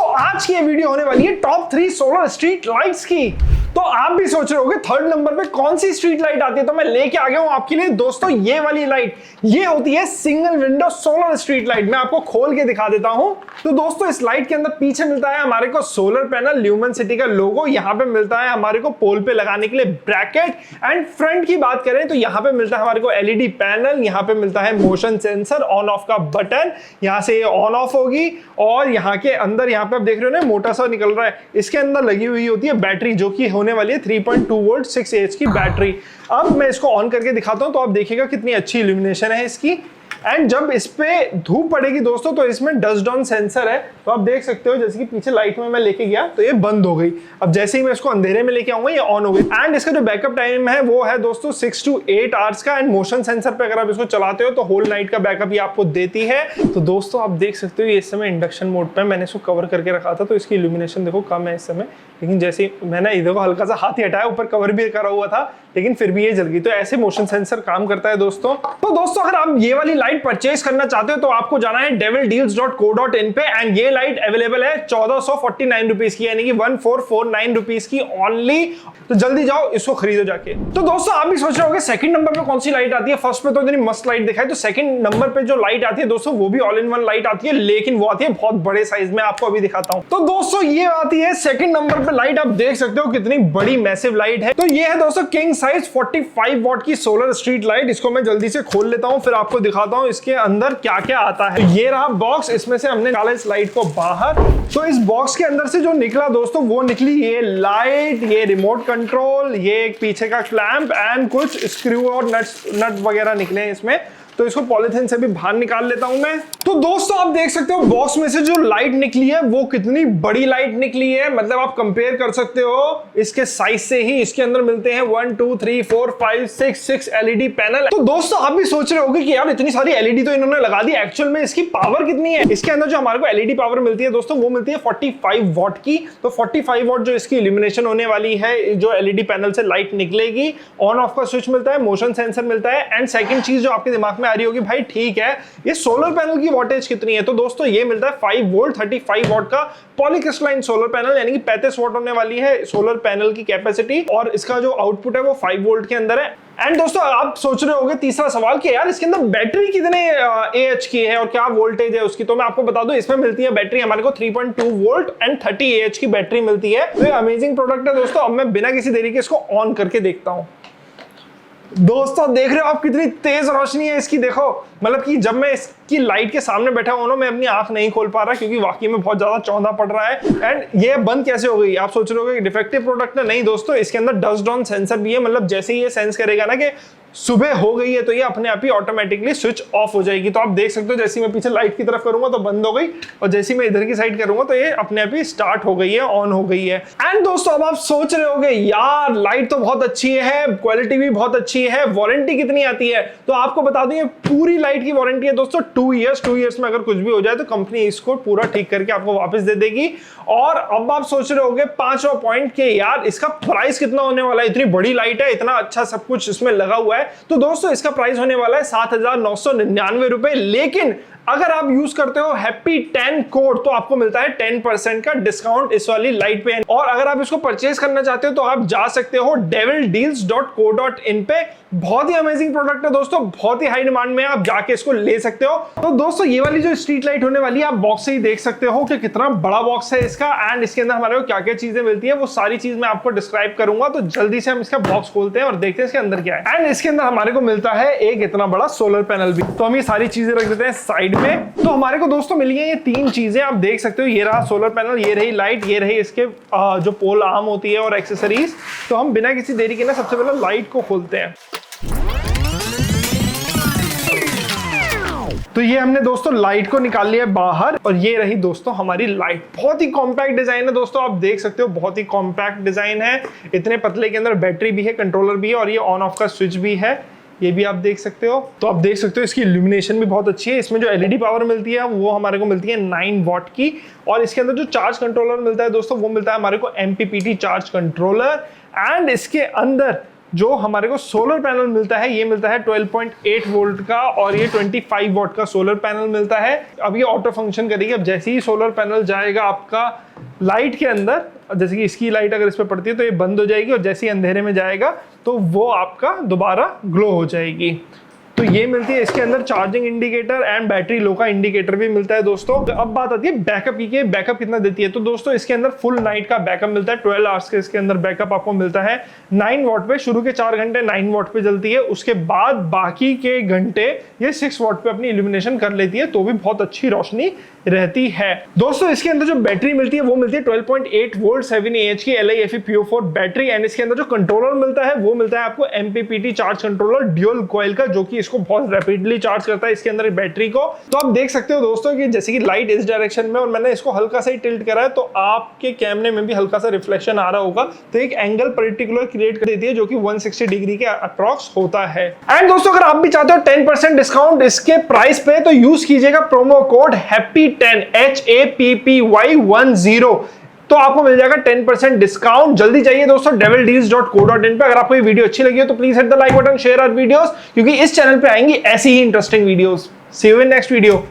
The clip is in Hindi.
आज की ये वीडियो होने वाली है टॉप 3 सोलर स्ट्रीट लाइट्स की। तो आप भी सोच रहे होगे थर्ड नंबर पे कौन सी स्ट्रीट लाइट आती है, तो मैं लेके आ गया हूं आपके लिए दोस्तों ये वाली लाइट। ये होती है single window solar street light. मैं आपको खोल के दिखा देता हूं। तो दोस्तों इस लाइट के अंदर पीछे मिलता है हमारे को सोलर पैनल, ल्यूमेन सिटी का लोगो। यहाँ पे मिलता है हमारे को पोल पे लगाने के लिए ब्रैकेट। एंड फ्रंट की बात करें तो यहाँ पे मिलता है हमारे को एलईडी पैनल, यहाँ पे मिलता है मोशन सेंसर, ऑन ऑफ का बटन, यहाँ से ये ऑन ऑफ होगी। और यहाँ के अंदर यहाँ पे आप देख रहे हो ना मोटा सा निकल रहा है, इसके अंदर लगी हुई होती है बैटरी, जो कि होने वाली है 3.2 वोल्ट 6 एच की बैटरी। अब मैं इसको ऑन करके दिखाता हूं तो आप देखिएगा कितनी अच्छी इल्यूमिनेशन है इसकी। एंड जब इस पे धूप पड़ेगी दोस्तों तो इसमें डस्ट डाउन सेंसर है, तो आप देख सकते हो जैसे कि पीछे लाइट में मैं लेके गया तो ये बंद हो गई। अब जैसे ही मैं इसको अंधेरे में लेके आऊंगा ये ऑन हो गई। एंड इसका जो बैकअप टाइम है वो है दोस्तों 6 to 8 आवर्स का। एंड मोशन सेंसर पे अगर आप इसको चलाते हो तो होल नाइट का बैकअप ये आपको देती है। तो दोस्तों आप देख सकते हो ये इस समय इंडक्शन मोड पे मैंने इसको कवर करके रखा था, तो इसकी इल्यूमिनेशन देखो कम है इस समय, लेकिन जैसे ही मैंने इधर को हल्का सा हाथ ही हटाया, ऊपर कवर भी करा हुआ था लेकिन फिर भी ये जल गई। तो ऐसे मोशन सेंसर काम करता है दोस्तों। तो दोस्तों अगर आप ये वाली लाइट परचेज करना चाहते हो तो आपको जाना है devildeals.co.in पे। एंड ये लाइट अवेलेबल है 1449 रुपीज की, यानी कि 1449 रुपीज की ओनली। तो जल्दी जाओ इसको खरीदो जाके। तो दोस्तों आप भी सोच रहे होंगे सेकंड नंबर पे कौन सी लाइट आती है। फर्स्ट पे तो इतनी मस्त लाइट दिखाई, तो सेकंड नंबर पे जो लाइट आती है दोस्तों वो भी ऑल इन वन लाइट आती है, लेकिन वो आती है बहुत बड़े साइज में। आपको अभी दिखाता हूं। तो दोस्तों ये आती है सेकंड नंबर पे लाइट। आप देख सकते हो कितनी बड़ी मैसिव लाइट है। तो ये है दोस्तों किंग साइज 45 वॉट की सोलर स्ट्रीट लाइट। इसको मैं जल्दी से खोल लेता हूं, फिर आपको दिखाता हूं इसके अंदर क्या क्या आता है। तो ये रहा बॉक्स, इसमें से हमने निकाला इस लाइट को बाहर। तो इस बॉक्स के अंदर से जो निकला दोस्तों वो निकली ये लाइट, ये रिमोट कंट्रोल, ये एक पीछे का क्लैंप एंड कुछ स्क्रू और नट वगैरह निकले हैं इसमें। तो इसको पॉलिथीन से भी बाहर निकाल लेता हूं मैं। तो दोस्तों आप देख सकते हो बॉक्स में से जो लाइट निकली है वो कितनी बड़ी लाइट निकली है। मतलब आप कंपेयर कर सकते हो इसके साइज से ही। इसके अंदर मिलते हैं 1 2 3 4 5 6 एलईडी पैनल। तो दोस्तों आप भी सोच रहे होगे कि यार इतनी सारी एलईडी तो इन्होंने लगा दी, एक्चुअल में इसकी पावर कितनी है। इसके अंदर जो हमारे को एलईडी पावर मिलती है दोस्तों वो मिलती है 45 वॉट की। तो 45 वॉट जो इसकी इल्यूमिनेशन होने वाली है, जो एलईडी पैनल से लाइट निकलेगी, ऑन ऑफ का स्विच मिलता है, मोशन सेंसर मिलता है। एंड सेकंड चीज जो आपके दिमाग में आ रही होगी भाई ठीक है ये सोलर पैनल की वोल्टेज कितनी है, तो दोस्तों ये मिलता है 5 वोल्ट 35 वॉट का पॉलीक्रिस्टलाइन सोलर पैनल, यानी कि 35 वॉट होने वाली है सोलर पैनल की कैपेसिटी। और इसका जो आउटपुट है वो 5 वोल्ट के अंदर है। एंड दोस्तों आप सोच रहे होंगे तीसरा सवाल कि यार इसके अंदर बैटरी कितने एएच की है और क्या वोल्टेज है उसकी। तो मैं आपको बता दूं इसमें मिलती है बैटरी हमारे को 3.2 वोल्ट एंड 30 एएच की बैटरी मिलती है। तो ये अमेजिंग प्रोडक्ट है दोस्तों। अब मैं बिना किसी देरी के इसको ऑन करके देखता हूं। दोस्तों देख रहे हो आप कितनी तेज रोशनी है इसकी। देखो मतलब कि जब मैं इसकी लाइट के सामने बैठा हूं ना मैं अपनी आंख नहीं खोल पा रहा क्योंकि वाकई में बहुत ज्यादा चौंधा पड़ रहा है। एंड ये बंद कैसे हो गई आप सोच रहे हो डिफेक्टिव प्रोडक्ट है, नहीं दोस्तों इसके अंदर डस्ट डाउन सेंसर भी है। मतलब जैसे ही ये सेंस करेगा ना कि सुबह हो गई है तो ये अपने आप ही ऑटोमेटिकली स्विच ऑफ हो जाएगी। तो आप देख सकते हो जैसे मैं पीछे लाइट की तरफ करूंगा तो बंद हो गई, और जैसे मैं इधर की साइड करूंगा तो ये अपने आप ही स्टार्ट हो गई है, ऑन हो गई है। एंड दोस्तों अब आप सोच रहे होगे यार लाइट तो बहुत अच्छी है, क्वालिटी भी बहुत अच्छी है, वारंटी कितनी आती है। तो आपको बता दूं ये पूरी लाइट की वारंटी है दोस्तों 2 इयर्स में अगर कुछ भी हो जाए तो कंपनी इसको पूरा ठीक करके आपको वापस दे देगी। और अब आप सोच रहे होगे पांचवा पॉइंट के यार इसका प्राइस कितना होने वाला है। इतनी बड़ी लाइट है, इतना अच्छा सब कुछ इसमें लगा हुआ है, तो दोस्तों इसका प्राइस होने वाला है 7,999 रुपए। लेकिन अगर आप यूज करते हो हैप्पी 10 कोड तो आपको मिलता है 10% का डिस्काउंट इस वाली लाइट पे। और अगर आप इसको परचेज करना चाहते हो तो आप जा सकते हो devildeals.co.in पे। बहुत ही अमेजिंग प्रोडक्ट है दोस्तों, बहुत ही हाई डिमांड में, आप जाके इसको ले सकते हो। तो दोस्तों ये वाली जो स्ट्रीट लाइट होने वाली है आप बॉक्स से ही देख सकते हो कि कितना बड़ा बॉक्स है इसका। एंड इसके अंदर हमारे को क्या क्या चीजें मिलती है वो सारी चीज मैं आपको डिस्क्राइब करूंगा। तो जल्दी से हम इसका बॉक्स खोलते हैं और देखते हैं इसके अंदर क्या है। एंड इसके अंदर हमारे को मिलता है एक इतना बड़ा सोलर पैनल भी। तो हम ये सारी चीजें रख देते हैं साइड में। तो हमारे को दोस्तों मिल गई ये 3 चीजें, आप देख सकते हो। ये रहा सोलर पैनल, ये रही लाइट, ये रही इसके जो पोल आर्म होती है और एक्सेसरीज। तो हम बिना किसी देरी के ना सबसे पहले लाइट को खोलते हैं। तो ये हमने दोस्तों लाइट को निकाल लिया बाहर, और ये रही दोस्तों हमारी लाइट। बहुत ही कॉम्पैक्ट डिजाइन है दोस्तों, आप देख सकते हो बहुत ही कॉम्पैक्ट डिजाइन है। इतने पतले के अंदर बैटरी भी है, कंट्रोलर भी है, और ये ऑन ऑफ का स्विच भी है, ये भी आप देख सकते हो। तो आप देख सकते हो इसकी इल्यूमिनेशन भी बहुत अच्छी है। इसमें जो एलईडी पावर मिलती है वो हमारे को मिलती है 9 वॉट की। और इसके अंदर जो चार्ज कंट्रोलर मिलता है दोस्तों वो मिलता है हमारे को MPPT चार्ज कंट्रोलर। एंड इसके अंदर जो हमारे को सोलर पैनल मिलता है ये मिलता है 12.8 वोल्ट का और ये 25 वॉट का सोलर पैनल मिलता है। अब ये ऑटो फंक्शन करेगी। अब जैसे ही सोलर पैनल जाएगा आपका लाइट के अंदर, जैसे कि इसकी लाइट अगर इस पर पड़ती है तो ये बंद हो जाएगी और जैसे ही अंधेरे में जाएगा तो वो आपका दोबारा ग्लो हो जाएगी। तो ये मिलती है इसके अंदर charging indicator and battery low का इंडिकेटर भी मिलता है दोस्तों। तो अब बात आती है बैकअप की, बैकअप कितना देती है। तो दोस्तों इसके अंदर फुल नाइट का बैकअप मिलता है, 12 आवर्स के इसके अंदर बैकअप आपको मिलता है। 9 वॉट पे शुरू के 4 घंटे 9 वॉट पे चलती है, उसके बाद बाकी के घंटे ये 6 वॉट पे अपनी इल्यूमिनेशन कर लेती है, तो भी बहुत अच्छी रोशनी रहती है। दोस्तों इसके अंदर जो बैटरी मिलती है वो मिलती है 12.8 वोल्ट 7 AH की LiFe PO4 बैटरी एंड इसके अंदर जो कंट्रोलर मिलता है वो मिलता है आपको MPPT charge controller dual coil का, जो कि इसको बहुत रैपिडली चार्ज करता है इसके अंदर बैटरी को। तो आप देख सकते हो दोस्तों कि जैसे कि लाइट इस डायरेक्शन में और मैंने इसको हल्का सा ही टिल्ट करा है तो आपके कैमरे में भी हल्का सा रिफ्लेक्शन आ रहा होगा, तो एक एंगल पर्टिकुलर क्रिएट कर देती है जो कि 160 डिग्री के अप्रॉक्स होता है। एंड दोस्तों अगर आप भी चाहते हो 10% डिस्काउंट इसके प्राइस पे तो यूज कीजिएगा प्रोमो कोड HAPPY10 HAPPY10 तो आपको मिल जाएगा 10% डिस्काउंट। जल्दी चाहिए दोस्तों devildeals.co.in पे। अगर आपको ये वीडियो अच्छी लगी हो तो please hit the like button, share our videos, क्योंकि इस चैनल पे आएंगी ऐसी ही interesting videos. See you in next video.